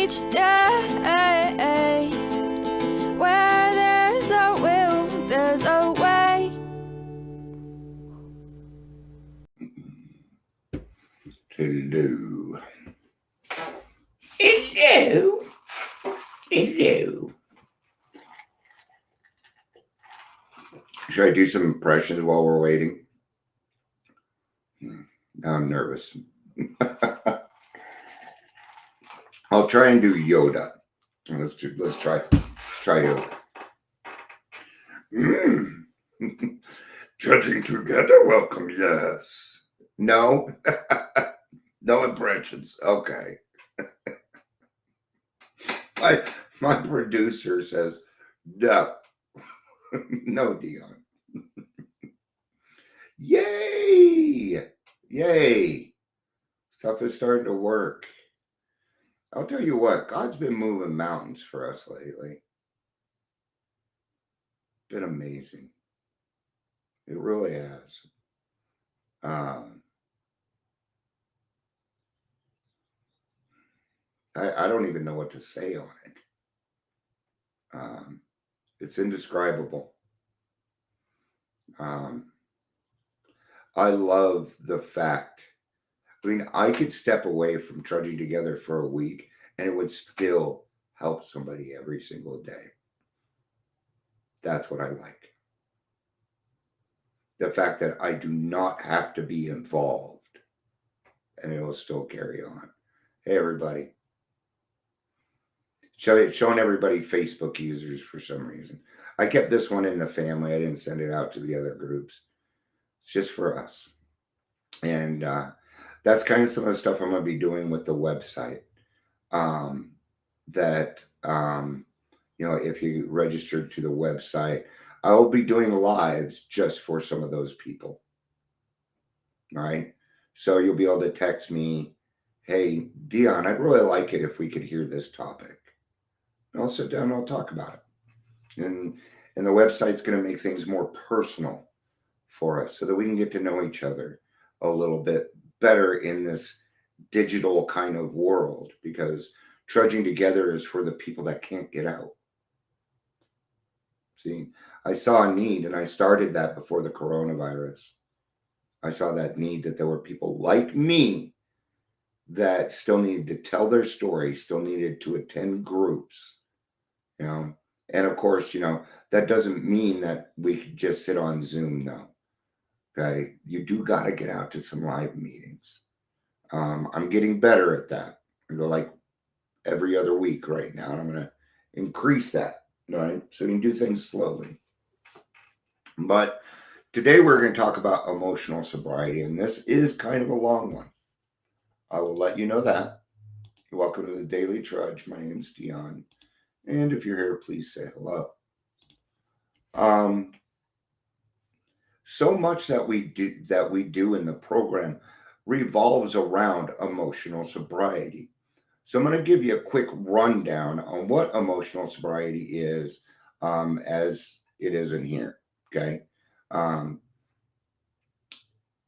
each day. Where there's a will, there's a way. Hello. Hello. Hello. Should I do some impressions while we're waiting? Now I'm nervous. I'll try and do Yoda. Let's try Yoda. Trudging together, welcome, yes. No? No impressions. Okay. My producer says no. No, Dion. Yay! Yay! Stuff is starting to work. I'll tell you what, God's been moving mountains for us lately. Been amazing. It really has. I don't even know what to say on it. It's indescribable. I love the fact, I could step away from trudging together for a week and it would still help somebody every single day. That's what I like. The fact that I do not have to be involved and it will still carry on. Hey, everybody. Showing everybody Facebook users for some reason. I kept this one in the family. I didn't send it out to the other groups. It's just for us. And that's kind of some of the stuff I'm going to be doing with the website. If you registered to the website, I will be doing lives just for some of those people. All right. So you'll be able to text me, hey, Dion, I'd really like it if we could hear this topic. And I'll sit down and I'll talk about it. And the website's going to make things more personal for us so that we can get to know each other a little bit better in this digital kind of world, because trudging together is for the people that can't get out. See, I saw a need, and I started that before the coronavirus. I saw that need, that there were people like me that still needed to tell their story, still needed to attend groups, and of course, that doesn't mean that we could just sit on Zoom, though. Okay, you do got to get out to some live meetings. I'm getting better at that. I go like every other week right now, and I'm going to increase that, right? So you can do things slowly. But today we're going to talk about emotional sobriety, and this is kind of a long one. I will let you know that. Welcome to the Daily Trudge. My name is Dion, and if you're here, please say hello. So much that we do in the program revolves around emotional sobriety. So I'm going to give you a quick rundown on what emotional sobriety is, as it is in here. Okay.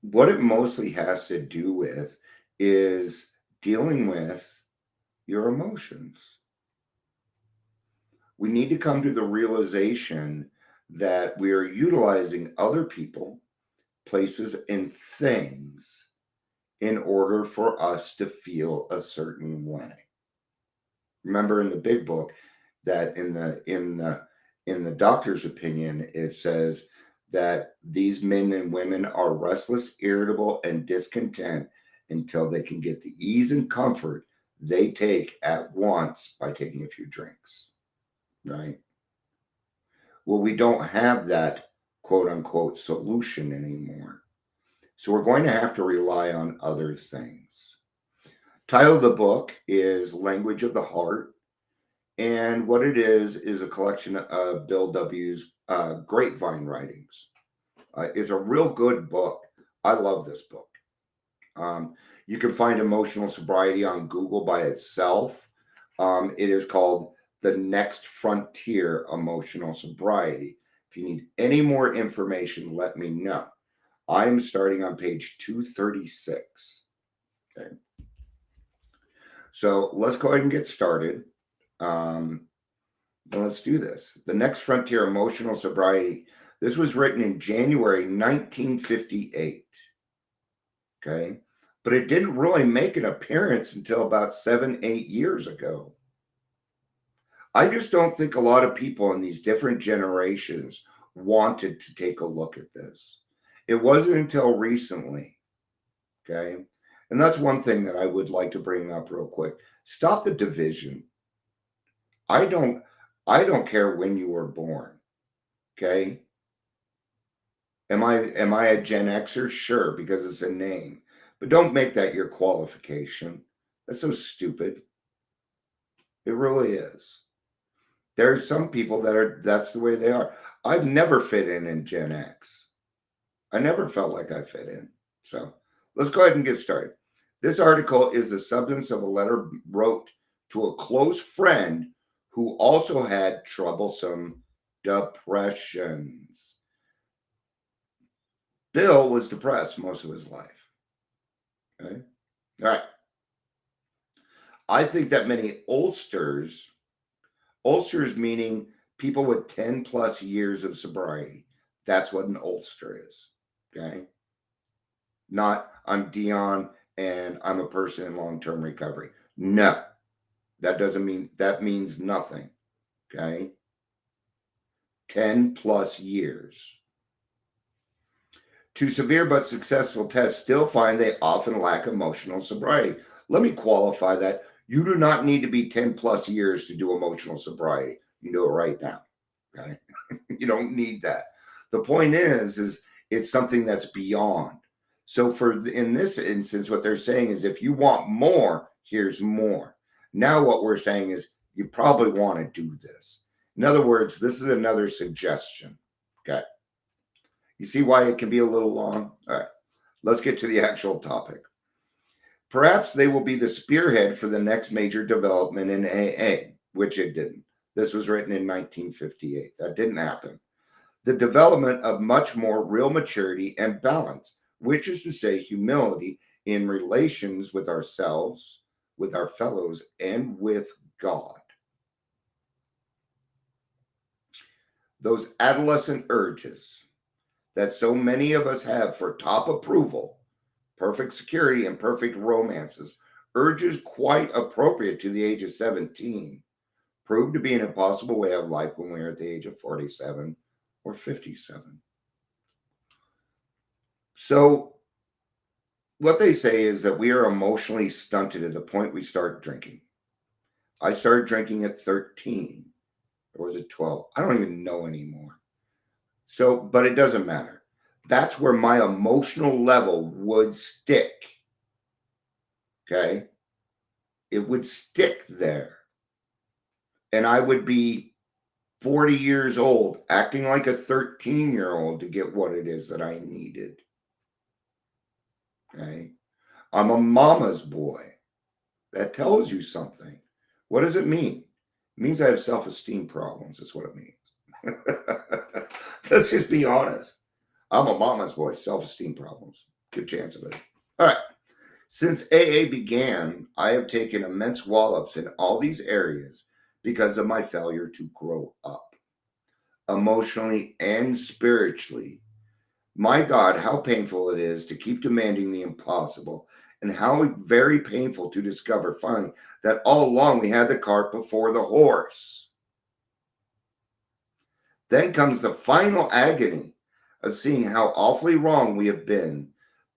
What it mostly has to do with is dealing with your emotions. We need to come to the realization that we are utilizing other people, places, and things in order for us to feel a certain way. Remember in the big book that in the doctor's opinion, it says that these men and women are restless, irritable, and discontent until they can get the ease and comfort they take at once by taking a few drinks, right? Well, we don't have that quote unquote solution anymore. So we're going to have to rely on other things. Title of the book is Language of the Heart. And what it is a collection of Bill W.'s grapevine writings. It's a real good book. I love this book. You can find emotional sobriety on Google by itself. It is called The Next Frontier Emotional Sobriety. If you need any more information, let me know. I'm starting on page 236. Okay. So let's go ahead and get started. And let's do this. The Next Frontier, Emotional Sobriety. This was written in January 1958. Okay. But it didn't really make an appearance until about 7, 8 years ago. I just don't think a lot of people in these different generations wanted to take a look at this. It wasn't until recently. Okay. And that's one thing that I would like to bring up real quick. Stop the division. I don't care when you were born. Okay. Am I a Gen Xer? Sure, because it's a name. But don't make that your qualification. That's so stupid. It really is. There's some people that's the way they are. I've never fit in Gen X. I never felt like I fit in. So let's go ahead and get started. This article is the substance of a letter wrote to a close friend who also had troublesome depressions. Bill was depressed most of his life. Okay. All right. I think that many oldsters meaning people with 10 plus years of sobriety. That's what an oldster is. Okay. Not I'm Dion and I'm a person in long-term recovery. No, that means nothing. Okay. 10 plus years. To severe but successful tests still find they often lack emotional sobriety. Let me qualify that. You do not need to be 10 plus years to do emotional sobriety. You do it right now. Okay. You don't need that. The point is it's something that's beyond. So in this instance, what they're saying is if you want more, here's more. Now what we're saying is you probably want to do this. In other words, this is another suggestion. Okay. You see why it can be a little long? All right. Let's get to the actual topic. Perhaps they will be the spearhead for the next major development in AA, which it didn't. This was written in 1958. That didn't happen. The development of much more real maturity and balance, which is to say, humility in relations with ourselves, with our fellows, and with God. Those adolescent urges that so many of us have for top approval, perfect security, and perfect romances, urges quite appropriate to the age of 17, proved to be an impossible way of life when we are at the age of 47 or 57. So what they say is that we are emotionally stunted at the point we start drinking. I started drinking at 13, or was it 12? I don't even know anymore. So, but it doesn't matter. That's where my emotional level would stick. Okay. It would stick there. And I would be 40 years old, acting like a 13-year-old to get what it is that I needed. Okay. I'm a mama's boy. That tells you something. What does it mean? It means I have self-esteem problems. That's what it means. Let's just be honest. I'm a mama's boy, self-esteem problems. Good chance of it. All right. Since AA began, I have taken immense wallops in all these areas because of my failure to grow up, emotionally and spiritually. My God, how painful it is to keep demanding the impossible, and how very painful to discover finally that all along we had the cart before the horse. Then comes the final agony of seeing how awfully wrong we have been,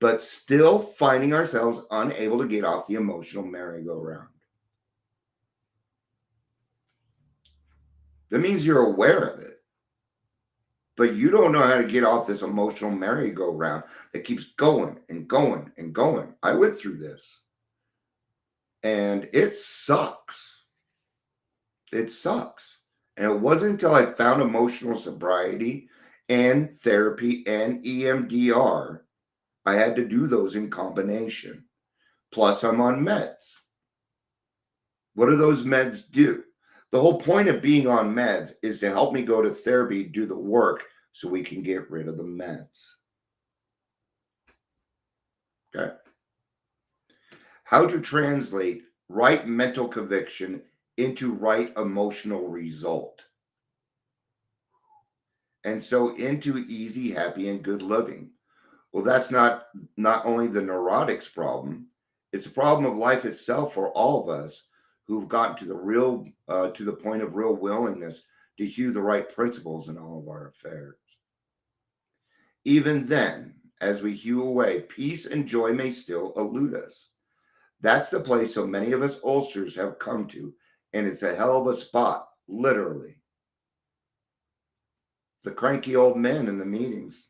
but still finding ourselves unable to get off the emotional merry-go-round. That means you're aware of it, but you don't know how to get off this emotional merry-go-round that keeps going and going and going. I went through this, and it sucks. It sucks. And it wasn't until I found emotional sobriety and therapy and EMDR, I had to do those in combination. Plus, I'm on meds. What do those meds do? The whole point of being on meds is to help me go to therapy, do the work, so we can get rid of the meds. Okay. How to translate right mental conviction into right emotional result. And so into easy, happy, and good living. Well, that's not only the neurotics problem, it's a problem of life itself for all of us who've gotten to the point of real willingness to hew the right principles in all of our affairs. Even then, as we hew away, peace and joy may still elude us. That's the place so many of us ulcers have come to, and it's a hell of a spot, literally. The cranky old men in the meetings.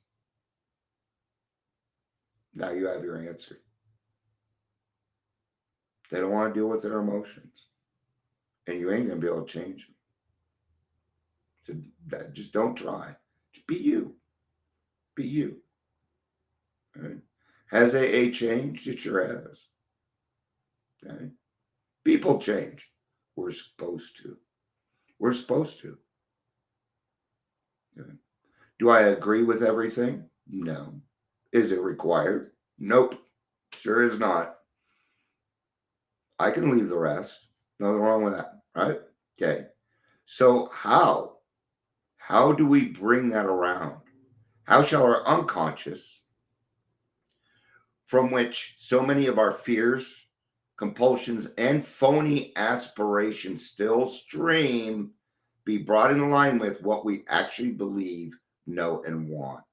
Now you have your answer. They don't want to deal with their emotions, and you ain't gonna be able to change them. So just don't try. Just be you. Be you. Right? Has AA changed? It sure has. Okay? People change. We're supposed to. We're supposed to. Okay? Do I agree with everything? No. Is it required? Nope. Sure is not. I can leave the rest. Nothing wrong with that, right? Okay. So how? How do we bring that around? How shall our unconscious, from which so many of our fears, compulsions, and phony aspirations still stream, be brought in line with what we actually believe, know, and want?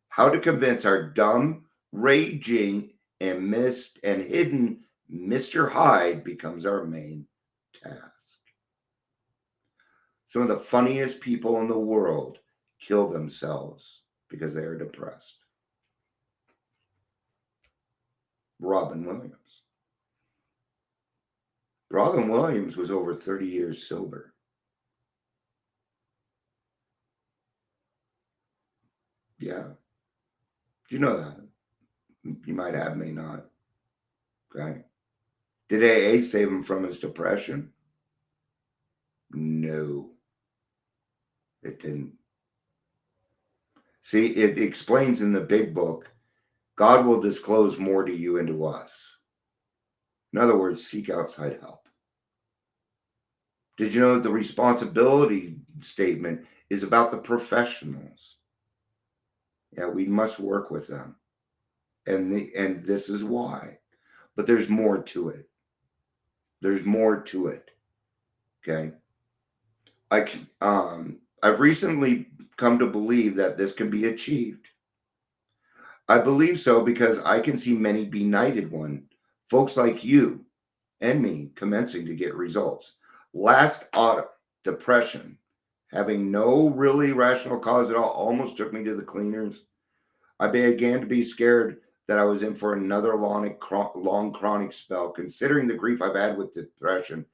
How to convince our dumb, raging, and missed and hidden Mr. Hyde becomes our main task. Some of the funniest people in the world kill themselves because they are depressed. Robin Williams. Robin Williams was over 30 years sober. Yeah. Did you know that? You might have, may not. Okay. Did AA save him from his depression? No, it didn't. See, it explains in the big book, God will disclose more to you and to us. In other words, seek outside help. Did you know that the responsibility statement is about the professionals? Yeah, we must work with them. And this is why. But there's more to it. There's more to it. Okay. I've recently come to believe that this can be achieved. I believe so because I can see many benighted ones, folks like you and me, commencing to get results. Last autumn, depression, having no really rational cause at all, almost took me to the cleaners. I began to be scared that I was in for another long chronic spell. Considering the grief I've had with depression,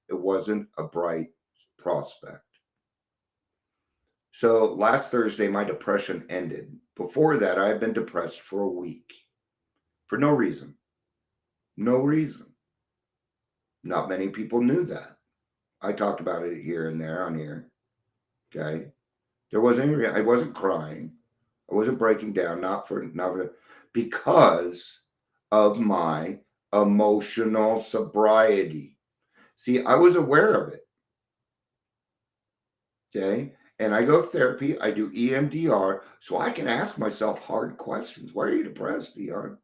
it wasn't a bright prospect. So last Thursday, my depression ended. Before that, I had been depressed for a week for no reason. No reason. Not many people knew that. I talked about it here and there on here. Okay. I wasn't crying. I wasn't breaking down, not for because of my emotional sobriety. See, I was aware of it. Okay. And I go to therapy. I do EMDR so I can ask myself hard questions. Why are you depressed, Dion?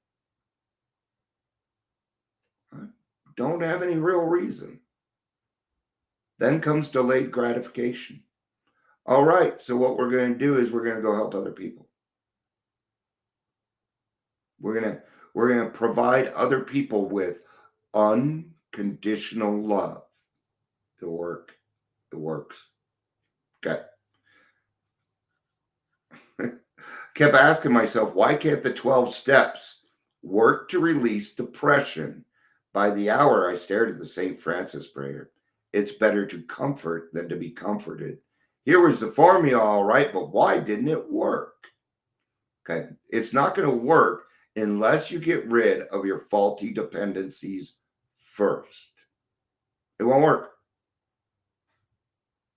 Don't have any real reason. Then comes delayed gratification. All right. So what we're going to do is we're going to go help other people. We're going to provide other people with unconditional love. It'll work. It works. Okay. Kept asking myself, why can't the 12 steps work to release depression? By the hour, I stared at the St. Francis prayer. It's better to comfort than to be comforted. Here was the formula, all right, but why didn't it work? Okay. It's not going to work unless you get rid of your faulty dependencies first. It won't work.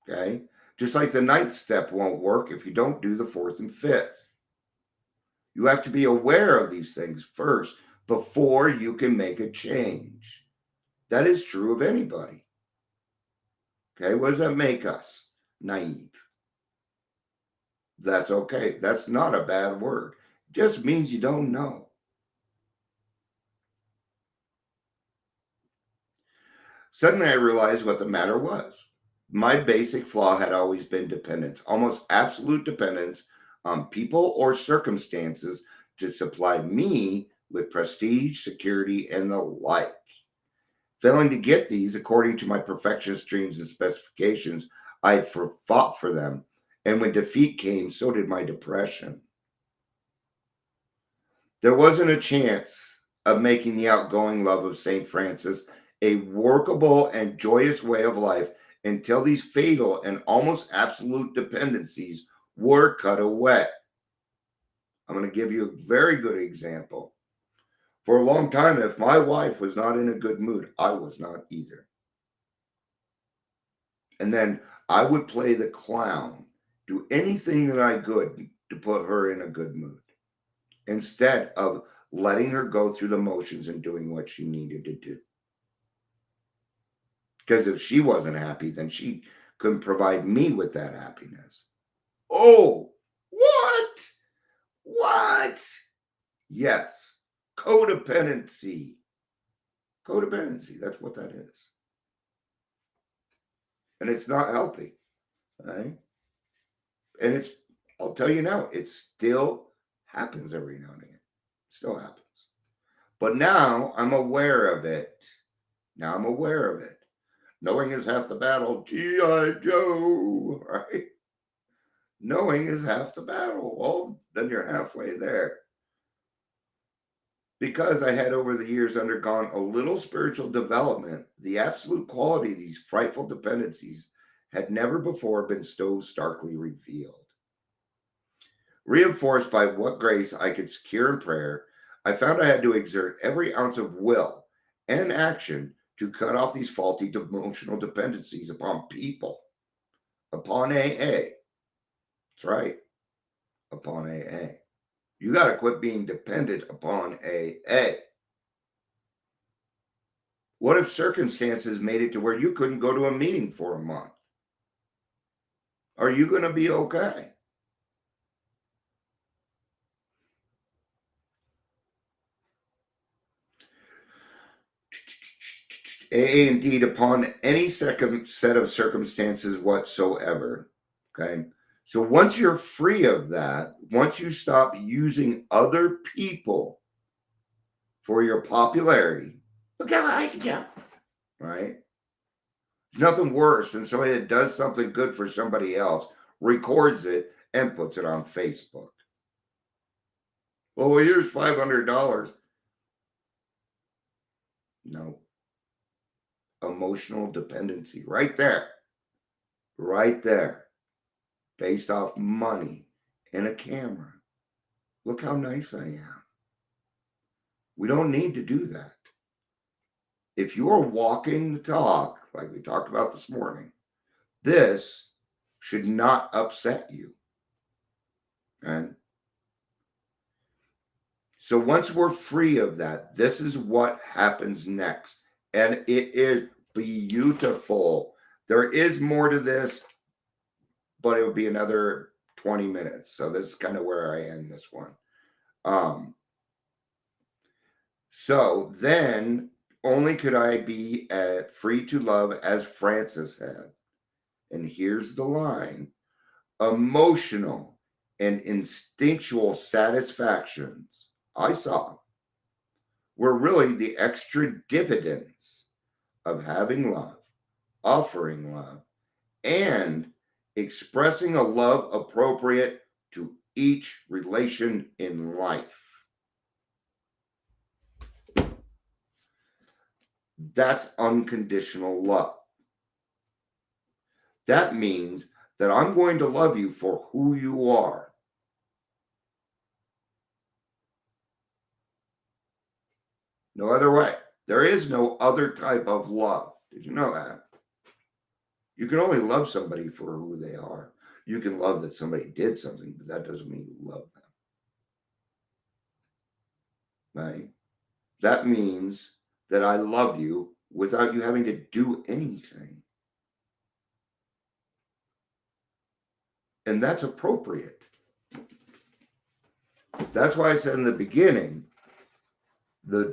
Okay. Just like the ninth step won't work if you don't do the fourth and fifth. You have to be aware of these things first before you can make a change. That is true of anybody. Okay, what does that make us? Naive. That's okay. That's not a bad word. It just means you don't know. Suddenly I realized what the matter was. My basic flaw had always been dependence, almost absolute dependence on people or circumstances to supply me with prestige, security, and the like. Failing to get these according to my perfectionist dreams and specifications, I had fought for them. And when defeat came, so did my depression. There wasn't a chance of making the outgoing love of St. Francis a workable and joyous way of life until these fatal and almost absolute dependencies were cut away. I'm going to give you a very good example. For a long time, if my wife was not in a good mood, I was not either. And then I would play the clown, do anything that I could to put her in a good mood, instead of letting her go through the motions and doing what she needed to do. Because if she wasn't happy, then she couldn't provide me with that happiness. Oh, what? What? Yes, codependency. Codependency, that's what that is. And it's not healthy, right? And it's, I'll tell you now, it still happens every now and again. It still happens. But now I'm aware of it. Now I'm aware of it. Knowing is half the battle. G.I. Joe, right? Knowing is half the battle. Well, then you're halfway there. Because I had over the years undergone a little spiritual development, the absolute quality of these frightful dependencies had never before been so starkly revealed. Reinforced by what grace I could secure in prayer, I found I had to exert every ounce of will and action to cut off these faulty emotional dependencies upon people, upon AA. That's right, upon AA. You got to quit being dependent upon AA. What if circumstances made it to where you couldn't go to a meeting for a month? Are you going to be okay? AA indeed upon any second set of circumstances whatsoever. Okay. So once you're free of that, once you stop using other people for your popularity, look how I can jump, right? There's nothing worse than somebody that does something good for somebody else, records it, and puts it on Facebook. Well, here's $500. No. Emotional dependency right there. Right there. Based off money and a camera. Look how nice I am. We don't need to do that. If you are walking the talk, like we talked about this morning, this should not upset you. And so once we're free of that, this is what happens next. And it is beautiful. There is more to this, but it would be another 20 minutes. So this is kind of where I end this one. So then only could I be free to love as Francis had. And here's the line: emotional and instinctual satisfactions I saw were really the extra dividends of having love, offering love, and expressing a love appropriate to each relation in life. That's unconditional love. That means that I'm going to love you for who you are. No other way. There is no other type of love. Did you know that? You can only love somebody for who they are. You can love that somebody did something, but that doesn't mean you love them. Right? That means that I love you without you having to do anything. And that's appropriate. That's why I said in the beginning, the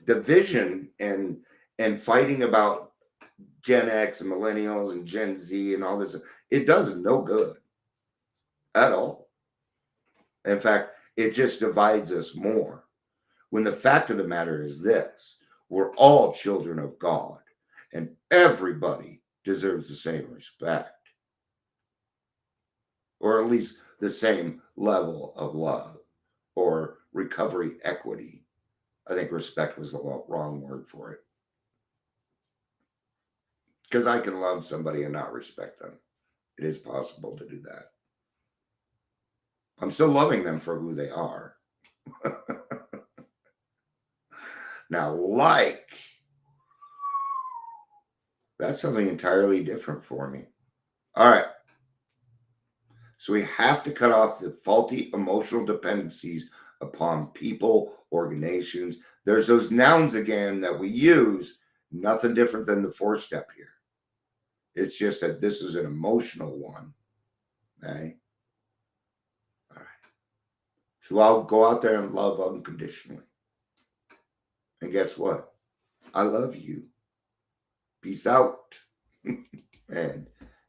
division and fighting about Gen X and millennials and Gen Z and all this, it does no good at all. In fact, it just divides us more. When the fact of the matter is this, we're all children of God, and everybody deserves the same respect, or at least the same level of love or recovery equity. I think respect was the wrong word for it. Because I can love somebody and not respect them. It is possible to do that. I'm still loving them for who they are. Now, that's something entirely different for me. All right. So we have to cut off the faulty emotional dependencies upon people, organizations. There's those nouns again that we use, nothing different than the 4-step here. It's just that this is an emotional one. Okay? All right. So I'll go out there and love unconditionally. And guess what? I love you. Peace out. And